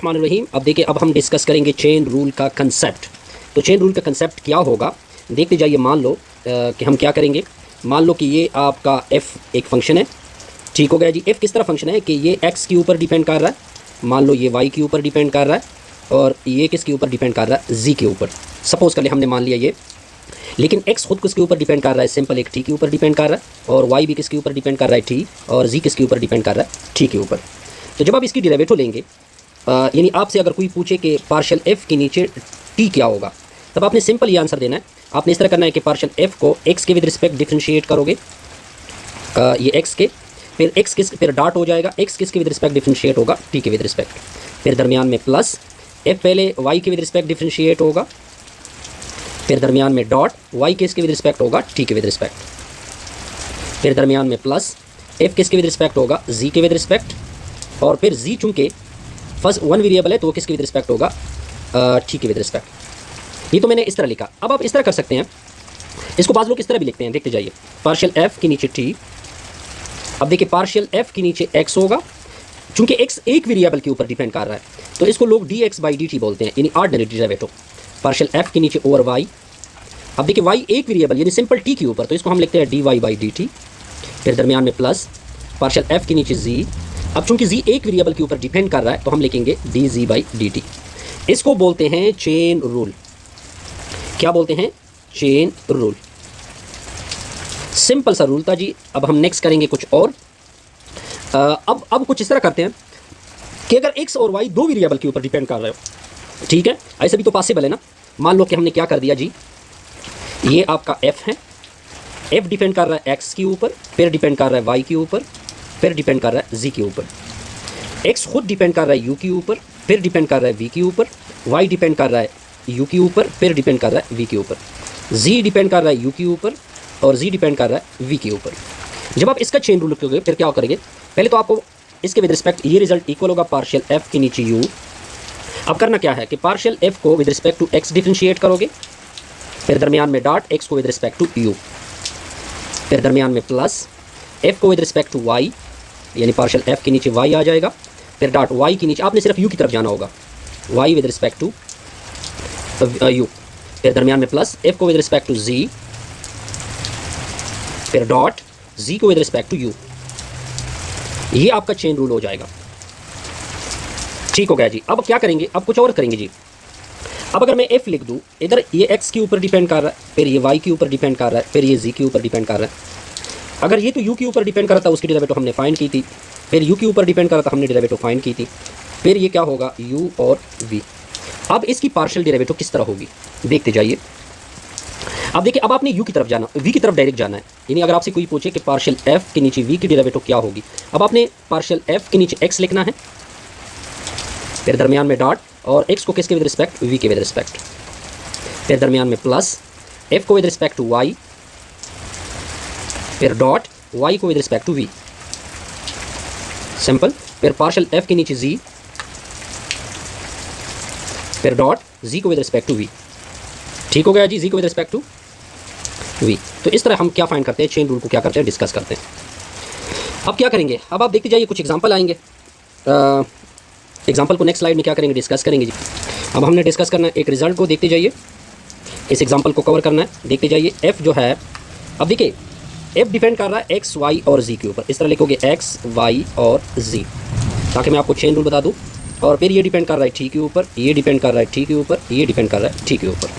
बिस्मिल्लाहिर्रहमानिर्रहीम। अब देखिए, अब हम डिस्कस करेंगे चेन रूल का कंसेप्ट। तो चेन रूल का कंसेप्ट क्या होगा, देखते जाइए। मान लो कि हम क्या करेंगे, मान लो कि ये आपका f एक फंक्शन है, ठीक हो गया जी। f किस तरह फंक्शन है कि ये x के ऊपर डिपेंड कर रहा है, मान लो ये y के ऊपर डिपेंड कर रहा है, और ये किसके ऊपर डिपेंड कर रहा है, z के ऊपर। सपोज़ कर ले हमने मान लिया ये, लेकिन x खुद किसके ऊपर डिपेंड कर रहा है, सिंपल एक t के ऊपर डिपेंड कर रहा है, और y भी किसके ऊपर डिपेंड कर रहा है, t, और z किसके ऊपर डिपेंड कर रहा है, t के ऊपर। तो जब आप इसकी डेरिवेटिव लेंगे, यानी आपसे अगर कोई पूछे कि पार्शियल f के नीचे t क्या होगा, तब आपने सिंपल ये आंसर देना है। आपने इस तरह करना है कि पार्शियल f को x के विद रिस्पेक्ट डिफरेंशिएट करोगे, ये x के, फिर x किस, फिर डॉट हो जाएगा, x किसके विद रिस्पेक्ट डिफरेंशिएट होगा, t के विद रिस्पेक्ट, फिर दरमियान में प्लस, f पहले y के विद रिस्पेक्ट डिफरेंशिएट होगा, फिर दरमियान में डॉट, y किसके विद रिस्पेक्ट होगा, t के विद रिस्पेक्ट, फिर दरमियान में प्लस, f किसके विद रिस्पेक्ट होगा, z के विद रिस्पेक्ट, और फिर z चूँकि फर्स्ट वन वेरिएबल है तो वो किसके विद रिस्पेक्ट होगा, t के विद रिस्पेक्ट। ये तो मैंने इस तरह लिखा। अब आप इस तरह कर सकते हैं, इसको बाज़ लोग इस तरह भी लिखते हैं, देखते जाइए। पार्शियल f के नीचे t, अब देखिए पार्शियल f के नीचे x होगा, चूँकि x एक वेरिएबल के ऊपर डिपेंड कर रहा है तो इसको लोग dx/dt बोलते हैं, यानी ऑर्डिनरी डेरिवेटिव। पार्शियल f के नीचे ओवर y, अब देखिए y एक वेरिएबल यानी सिंपल t के ऊपर, तो इसको हम लिखते हैं dy/dt, फिर दरमियान में प्लस, पार्शियल f के नीचे z। अब चूंकि z एक वेरिएबल के ऊपर डिपेंड कर रहा है तो हम लिखेंगे dz/dt। इसको बोलते हैं चेन रूल। क्या बोलते हैं, चेन रूल। सिंपल सा रूल था जी। अब हम नेक्स्ट करेंगे कुछ और। अब कुछ इस तरह करते हैं कि अगर x और y दो वेरिएबल के ऊपर डिपेंड कर रहे हो, ठीक है, ऐसे भी तो पॉसिबल है ना। मान लो कि हमने क्या कर दिया जी, ये आपका f है, f डिपेंड कर रहा है x के ऊपर, फिर डिपेंड कर रहा है y के ऊपर, फिर डिपेंड कर रहा है z के ऊपर। x खुद डिपेंड कर रहा है u के ऊपर, फिर डिपेंड कर रहा है v के ऊपर, y डिपेंड कर रहा है u के ऊपर, फिर डिपेंड कर रहा है v के ऊपर, z डिपेंड कर रहा है u के ऊपर, और z डिपेंड कर रहा है v के ऊपर। जब आप इसका चेन रूल लिखोगे फिर क्या करेंगे, पहले तो आपको इसके विद रिस्पेक्ट ये रिजल्ट इक्वल होगा पार्शियल f के नीचे u। अब करना क्या है कि पार्शियल f को with respect to x differentiate करोगे, फिर दरमियान में डॉट, x को विद रिस्पेक्ट टू u, फिर दरमियान में प्लस, f को विद रिस्पेक्ट टू y, यानी पार्शियल f के नीचे y आ जाएगा, फिर डॉट y के नीचे, आपने सिर्फ u की तरफ जाना होगा, y with respect to u, फिर दरमियान में प्लस, f को विद रिस्पेक्ट टू z, फिर डॉट, z को विद रिस्पेक्ट टू u। ये आपका चेन रूल हो जाएगा, ठीक हो गया जी। अब क्या करेंगे, अब कुछ और करेंगे जी। अब अगर मैं f लिख दूँ, इधर ये x के ऊपर डिपेंड कर रहा है, फिर ये y के ऊपर डिपेंड कर रहा है, फिर ये z के ऊपर डिपेंड कर रहा है। अगर ये तो u के ऊपर डिपेंड कर रहा था, उसकी डेरिवेटिव हमने फाइंड की थी, फिर u के ऊपर डिपेंड कर रहा था, हमने डेरिवेटिव फाइंड की थी, फिर ये क्या होगा, u और v। अब इसकी पार्शियल डेरिवेटिव किस तरह होगी, देखते जाइए। अब देखिए, अब आपने u की तरफ जाना, v की तरफ डायरेक्ट जाना है। यानी अगर आपसे कोई पूछे कि पार्शियल f के नीचे v की डेरिवेटिव क्या होगी, अब आपने पार्शियल f के नीचे x लिखना है, फिर दरमियान में डॉट, और x को किसके विद रिस्पेक्ट, v के विद रिस्पेक्ट, फिर दरमियान में प्लस, f को विद रिस्पेक्ट टू y, फिर डॉट, y को with respect to v, simple, फिर पार्शियल f के नीचे z, फिर डॉट, z को विद रिस्पेक्ट टू v। ठीक हो गया जी, z को विद रिस्पेक्ट टू v। तो इस तरह हम क्या फाइंड करते हैं, चेन रूल को क्या करते हैं, डिस्कस करते हैं। अब क्या करेंगे, अब आप देखते जाइए, कुछ एग्जांपल आएंगे। एग्जांपल को नेक्स्ट स्लाइड में क्या करेंगे, डिस्कस करेंगे जी। अब हमने डिस्कस करना है एक रिजल्ट को, देखते जाइए, इस एग्जांपल को कवर करना है, देखते जाइए। f जो है, अब देखिए f डिपेंड कर रहा है x, y और z के ऊपर। इस तरह लिखोगे x, y और z, ताकि मैं आपको चेन रूल बता दूं। और फिर ये डिपेंड कर रहा है t के ऊपर, ये डिपेंड कर रहा है t के ऊपर, ये डिपेंड कर रहा है t के ऊपर।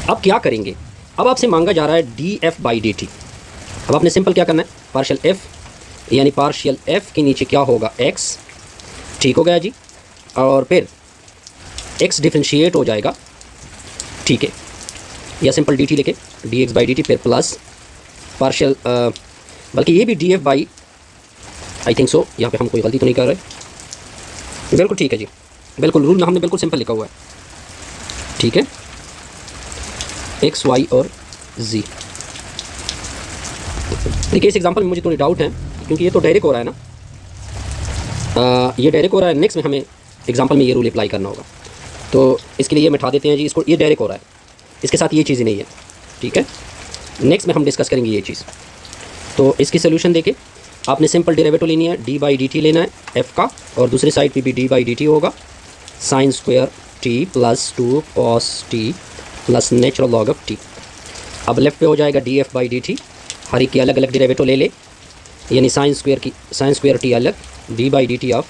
अब क्या करेंगे, अब आपसे मांगा जा रहा है df/dt। अब आपने सिंपल क्या करना है, पार्शियल f, यानी पार्शियल f के नीचे क्या होगा, x, ठीक हो गया जी, और फिर x डिफरेंशिएट हो जाएगा, ठीक है, या सिंपल dt लिखे, dx/dt, फिर प्लस पार्शियल, बल्कि ये भी df by, I think so, यहाँ पे हम कोई गलती तो नहीं कर रहे, बिल्कुल ठीक है जी, बिल्कुल रूल में हमने बिल्कुल सिंपल लिखा हुआ है, ठीक है, x, y और z। देखिए इस एग्जांपल में मुझे थोड़ी डाउट है, क्योंकि ये तो डायरेक्ट हो रहा है ना, ये डायरेक्ट हो रहा है, नेक्स्ट में हमें एग्जांपल में ये रूल अप्लाई करना होगा, तो इसके लिए ये मिटा देते हैं जी, इसको, ये डायरेक्ट हो रहा है, इसके साथ ये चीज़ नहीं है, ठीक है। नेक्स्ट में हम डिस्कस करेंगे ये चीज़। तो इसकी सोल्यूशन देखें, आपने सिंपल डेरिवेटिव लेनी है, dy/dt लेना है f का, और दूसरी साइड पे भी dy/dt होगा, sine square T plus 2 cos T plus natural log of T. अब लेफ्ट पे हो जाएगा D F by D T, हर एक की अलग अलग डेरिवेटिव ले ले, यानी साइन स्क्वायर टी अलग, D by D T of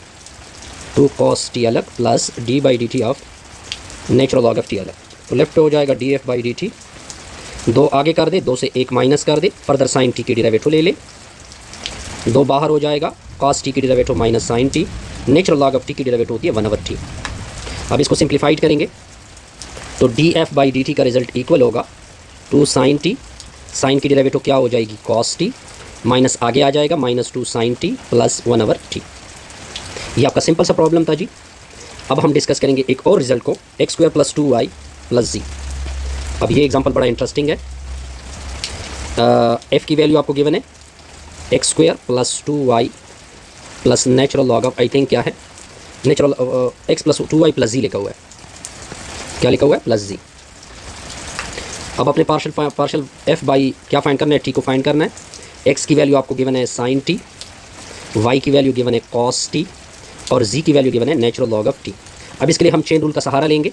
2 cos T अलग plus D by D T of natural log of T अलग। तो लेफ्ट पे हो जाएगा D F by D T, 2 आगे कर दे, 2 से 1 माइनस कर दे, फर्दर साइन टी की डेरिवेटिव ले ले, 2 बाहर हो जाएगा, कॉस टी की derivative minus sine T, natural log of T की डेरिवेटिव होती है 1/t। अब इसको सिंप्लीफाइड करेंगे तो D F by D T का रिजल्ट इक्वल होगा 2 साइन टी, साइन की डेरिवेटिव क्या हो जाएगी कॉस टी, माइनस आगे आ जाएगा -2 साइन टी प्लस 1/t। ये आपका सिंपल सा प्रॉब्लम था जी। अब हम डिस्कस करेंगे एक और रिजल्ट को, X square plus 2y plus Z. अब ये एग्जांपल बड़ा इंटरेस्टिंग है। एफ की वैल्यू आपको गिवन है X square plus 2y plus natural log of, I think क्या है, natural X plus 2y plus Z लिखा हुआ है, क्या लिखा हुआ है, प्लस जी। अब अपने पार्शल एफ बाई क्या फाइंड करना है, टी को फाइंड करना है। एक्स की वैल्यू आपको गिवन है साइन टी, वाई की वैल्यू गिवन है कॉस टी और जी की वैल्यू गिवन है नेचुरल लॉग ऑफ टी। अब इसके लिए हम चेन रूल का सहारा लेंगे।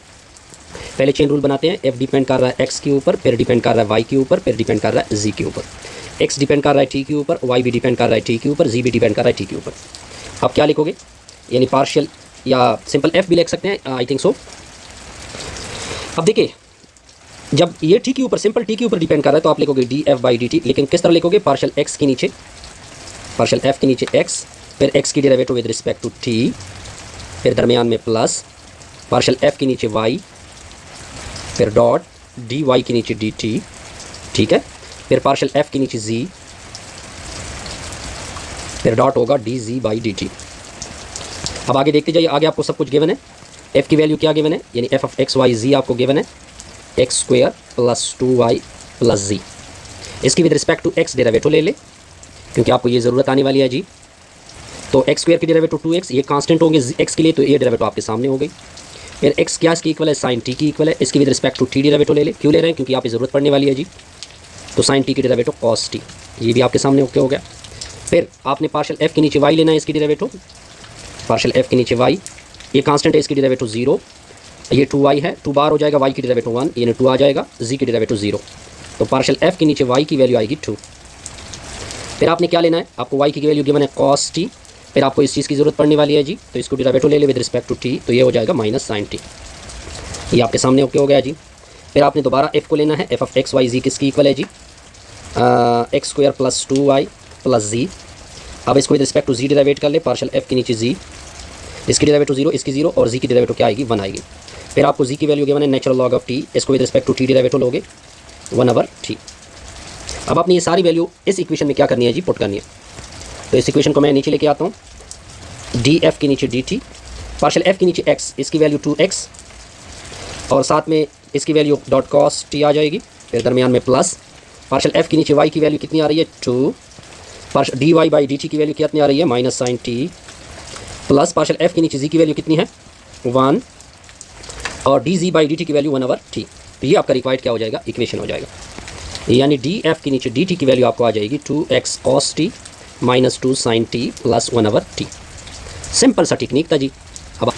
पहले चेन रूल बनाते हैं, एफ डिपेंड कर रहा है एक्स के ऊपर, फिर डिपेंड कर रहा है वाई के ऊपर, फिर डिपेंड कर रहा है जी के ऊपर। एक्स डिपेंड कर रहा है टी के ऊपर, वाई भी डिपेंड कर रहा है टी के ऊपर, जी भी डिपेंड कर रहा है टी के ऊपर। आप क्या लिखोगे, यानी पार्शियल या सिंपल एफ भी लिख सकते हैं, आई थिंक सो। अब देखिए, जब ये टी के ऊपर, सिंपल टी के ऊपर डिपेंड कर रहा है तो आप लिखोगे D F by D T, लेकिन किस तरह लिखोगे, पार्शियल एक्स के नीचे, पार्शियल एफ के नीचे एक्स, फिर एक्स की derivative with respect to T, फिर दरमियान में प्लस, पार्शियल एफ के नीचे वाई, फिर डॉट डी वाई के नीचे डी टी, ठीक है, फिर पार्शियल एफ के नीचे जी, फिर डॉट होगा D G by D T. अब आगे देखते जाइए, आगे आपको सब कुछ गिवन है। एफ की वैल्यू क्या गिवन है, यानी F of X Y Z आपको गिवन है X square plus 2y plus Z. इसकी with respect to X derivative ले ले, क्योंकि आपको ये ज़रूरत आने वाली है जी। तो एक्स स्क्वायर की डेरिवेटिव 2x, ये कांस्टेंट होंगे एक्स के लिए, तो ये डेरिवेटिव आपके सामने हो गई। फिर एक्स क्या इसकी इक्वल है, साइन टी की इक्वल है, इसकी with respect to T derivative ले ले, क्यों ले रहे हैं, क्योंकि आप ज़रूरत पड़ने वाली है जी। तो साइन टी की डेरिवेटिव कॉस टी, ये भी आपके सामने ओके हो गया। फिर आपने पार्शियल एफ के नीचे वाई लेना है, इसकी डेरिवेटिव, पार्शियल एफ के नीचे वाई, ये कांस्टेंट है, इसकी डेरिवेटिव 0, ये 2y है, 2 बार हो जाएगा, y की डेरिवेटिव 1, यानी 2 आ जाएगा, z की डेरिवेटिव 0। तो पार्शियल f के नीचे y की वैल्यू आएगी 2। फिर आपने क्या लेना है, आपको y की वैल्यू गिवन है cos t, फिर आपको इस चीज़ की ज़रूरत पड़ने वाली है जी, तो इसको डेरिवेटिव ले ले विद रिस्पेक्ट टू t, तो ये हो जाएगा माइनस साइन टी। ये आपके सामने ओके हो गया जी। फिर आपने दोबारा f को लेना है, f of X Y Z किसकी इक्वल है जी, X square plus 2y plus Z. अब इसको with respect to Z derivate कर ले, पार्शियल f के नीचे जी, इसकी डेरिवेटिव 0, इसकी 0 और जी की डेरिवेटिव क्या आएगी, 1 आएगी। फिर आपको जी की वैल्यू गिवन है नेचुरल लॉग ऑफ टी, इसको with respect to T derivative लोगे 1/t। अब आपने ये सारी वैल्यू इस इक्वेशन में क्या करनी है जी, पुट करनी है। तो इस इक्वेशन को मैं नीचे लेके आता हूँ, डी एफ के नीचे डी टी, पार्शियल एफ के नीचे एक्स, इसकी वैल्यू 2x और साथ में इसकी वैल्यू डॉट कॉस टी आ जाएगी, फिर दरमियान में प्लस, पार्शियल एफ के नीचे वाई की वैल्यू कितनी आ रही है 2, partial D Y by D T की वैल्यू कितनी आ रही है minus sine T, plus partial F के नीचे जी की वैल्यू कितनी है 1 और D G by D T की वैल्यू 1/t। तो ये आपका रिक्वायर्ड क्या हो जाएगा, इक्वेशन हो जाएगा। यानी डी एफ के नीचे डी टी की वैल्यू आपको आ जाएगी 2x cos t minus 2 sin t plus 1/t। Simple सा टेक्निक था जी। अब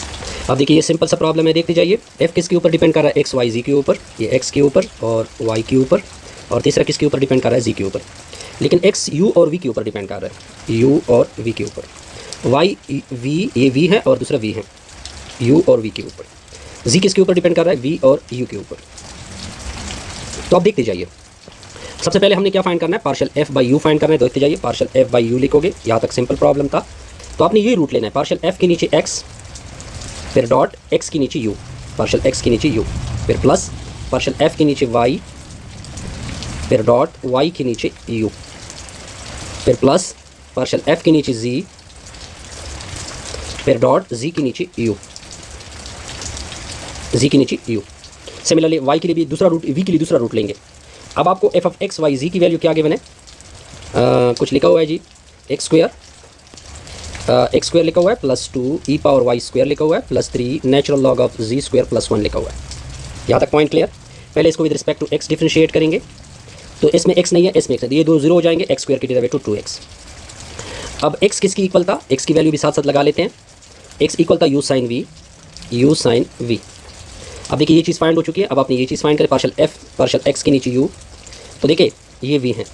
देखिए, ये सिंपल सा प्रॉब्लम है, देखते जाइए। एफ किसके ऊपर डिपेंड कर रहा है, एक्स वाई जी के ऊपर, ये एक्स के ऊपर और वाई के ऊपर, और तीसरा किसके ऊपर डिपेंड कर रहा है, जी के ऊपर। लेकिन एक्स यू और वी के ऊपर डिपेंड कर रहा है, यू और वी के ऊपर, वाई वी, ये वी है और दूसरा वी है, यू और वी के ऊपर। जी किसके ऊपर डिपेंड कर रहा है, वी और यू के ऊपर। तो आप देखते जाइए, सबसे पहले हमने क्या फाइंड करना है, partial F by you find करना है। तो देखते जाइए, पार्शियल एफ बाई यू लिखोगे, यहाँ तक सिंपल प्रॉब्लम था। तो आपने ये रूट लेना है, पार्शियल एफ के नीचे एक्स, फिर डॉट एक्स के नीचे यू, पार्शियल एक्स के नीचे यू, फिर प्लस पार्शियल एफ के नीचे वाई, फिर डॉट वाई के नीचे यू, फिर प्लस पार्शियल एफ के नीचे जी, फिर डॉट जी के नीचे यू, जी के नीचे यू। सिमिलरली वाई के लिए भी दूसरा रूट, वी के लिए दूसरा रूट लेंगे। अब आपको एफ ऑफ एक्स वाई जी की वैल्यू क्या गिवन है, कुछ लिखा हुआ है जी, एक्स स्क्वायर लिखा हुआ है plus 2 e power y square लिखा हुआ है plus 3 natural log of G square plus 1 लिखा हुआ है। यहाँ तक पॉइंट क्लियर। पहले इसको with respect to x differentiate करेंगे, तो इसमें एक्स नहीं है, इसमें एक्स है, ये दो जीरो हो जाएंगे, एक्स स्क्वायर की डेरिवेटिव 2x। अब एक्स किसकी इक्वल था, एक्स की वैल्यू भी साथ साथ लगा लेते हैं। एक्स इक्वल था u sine v, u sine v। अब देखिए ये चीज़ फाइंड हो चुकी है। अब आपने ये चीज़ फाइंड करें, पार्शल f पार्शल x के नीचे u। तो देखिए ये v है,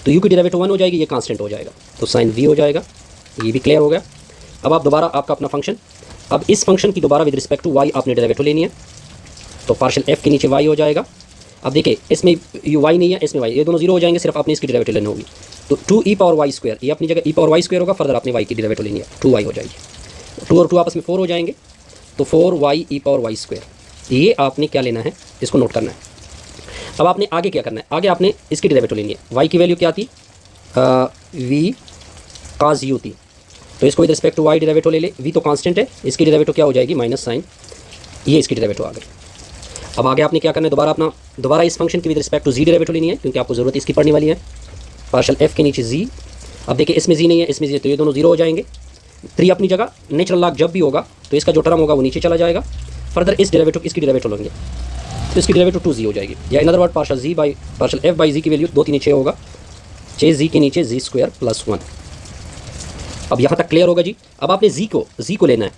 तो u की डेरिवेटिव 1 हो जाएगी, ये कांस्टेंट हो जाएगा, तो साइन v हो जाएगा। ये भी क्लियर हो गया। अब आप दोबारा आपका अपना फंक्शन, अब इस फंक्शन की दोबारा विद रिस्पेक्ट टू y आपने डेरिवेटिव लेनी है, तो पार्शल f के नीचे y हो जाएगा। अब देखिए इसमें यू y नहीं है, इसमें y, ये दोनों जीरो हो जाएंगे, सिर्फ आपने इसकी डेरिवेटिव लेनी होगी। तो 2e पावर y स्क्वायर, ये अपनी जगह e पावर y स्क्वायर होगा, फर्दर आपने y की डेरिवेटिव लेनी है, 2y हो जाएगी। 2 और 2 आपस में 4 हो जाएंगे, तो 4y e power y square. ये आपने क्या लेना है, इसको नोट करना है। अब आपने आगे क्या करना है, आगे आपने इसकी डेरिवेटिव लेनी है। y की वैल्यू क्या थी, v cos u थी, तो इसको with respect to y derivative ले ले। v तो कांस्टेंट है, इसकी डेरिवेटिव क्या हो जाएगी, माइनस साइन, ये इसकी डेरिवेटिव आ गई। अब आगे आपने क्या करना है, दोबारा इस फंक्शन की with respect to z derivative लेनी है, क्योंकि आपको ज़रूरत इसकी पढ़ने वाली है। पार्शल f के नीचे z। अब देखिए इसमें z नहीं है, इसमें z, तो ये दोनों जीरो हो जाएंगे। 3 अपनी जगह, नेचुरल लॉग जब भी होगा तो इसका जो टर्म होगा वो नीचे चला जाएगा। फर्दर इस डेरिवेटिव इसकी डेरिवेटिव लेंगे, तो इसकी डेरिवेटिव 2z हो जाएगी, या in other word partial f by z की वैल्यू 2 3 6 होगा, 6z के नीचे z स्क्वायर प्लस 1। अब यहाँ तक क्लियर होगा जी। अब आपने z को लेना है,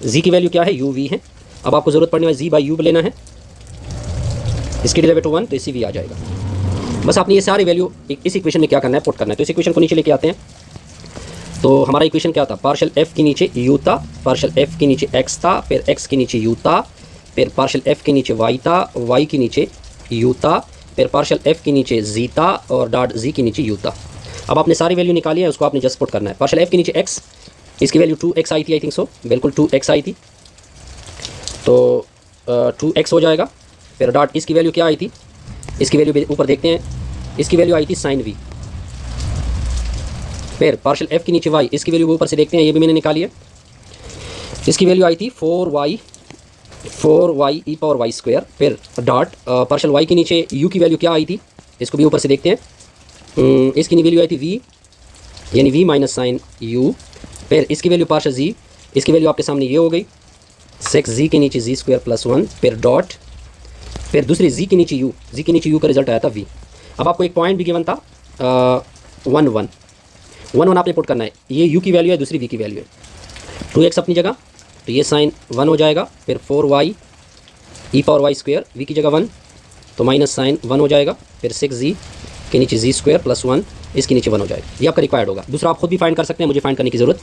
z की वैल्यू क्या है, uv है। अब आपको ज़रूरत पड़ने वाली z बाई u लेना है, इसकी डेरिवेटिव 1, तो इसी v आ जाएगा। बस आपने ये सारी वैल्यू इस इक्वेशन में क्या करना है, पुट करना है। तो इस इक्वेशन को नीचे लेके आते हैं। तो हमारा इक्वेशन क्या था, पार्शल f के नीचे u था, पार्शल f के नीचे x था, फिर x के नीचे u था, फिर पार्शल f के नीचे y था, y के नीचे u था, फिर पार्शल f के नीचे z था, और डॉट z के नीचे u था। अब आपने सारी वैल्यू निकाली है, उसको आपने जस्ट पुट करना है। पार्शल f के नीचे x, इसकी वैल्यू 2x आई थी, आई थिंक सो, बिल्कुल 2x आई थी, तो 2x हो जाएगा। फिर डॉट इसकी वैल्यू क्या आई थी, इसकी वैल्यू ऊपर देखते हैं, इसकी वैल्यू आई थी साइन v। फिर पार्शल f के नीचे y, इसकी वैल्यू ऊपर से देखते हैं, ये भी मैंने निकाली है, इसकी वैल्यू आई थी 4y e power y square. फिर डॉट पार्शल y के नीचे u की वैल्यू क्या आई थी, इसको भी ऊपर से देखते हैं, इसकी वैल्यू आई थी v, यानी v माइनस साइन u। फिर इसकी वैल्यू पार्शल z, इसकी वैल्यू आपके सामने ये हो गई, 6z के नीचे z स्क्वायर प्लस 1। फिर डॉट, फिर दूसरी z के नीचे u का रिजल्ट आया था v। अब आपको एक पॉइंट भी गिवन था 1 1 आपने पुट करना है, ये u की वैल्यू है, दूसरी v की वैल्यू है। 2x अपनी जगह, तो ये साइन 1 हो जाएगा। फिर 4y e power y square, v की जगह 1, तो माइनस साइन 1 हो जाएगा। फिर 6z के नीचे z स्क्वायर प्लस 1, इसके नीचे 1 हो जाएगा। ये आपका रिक्वायर्ड होगा। दूसरा आप खुद भी फाइंड कर सकते हैं, मुझे फाइंड करने की ज़रूरत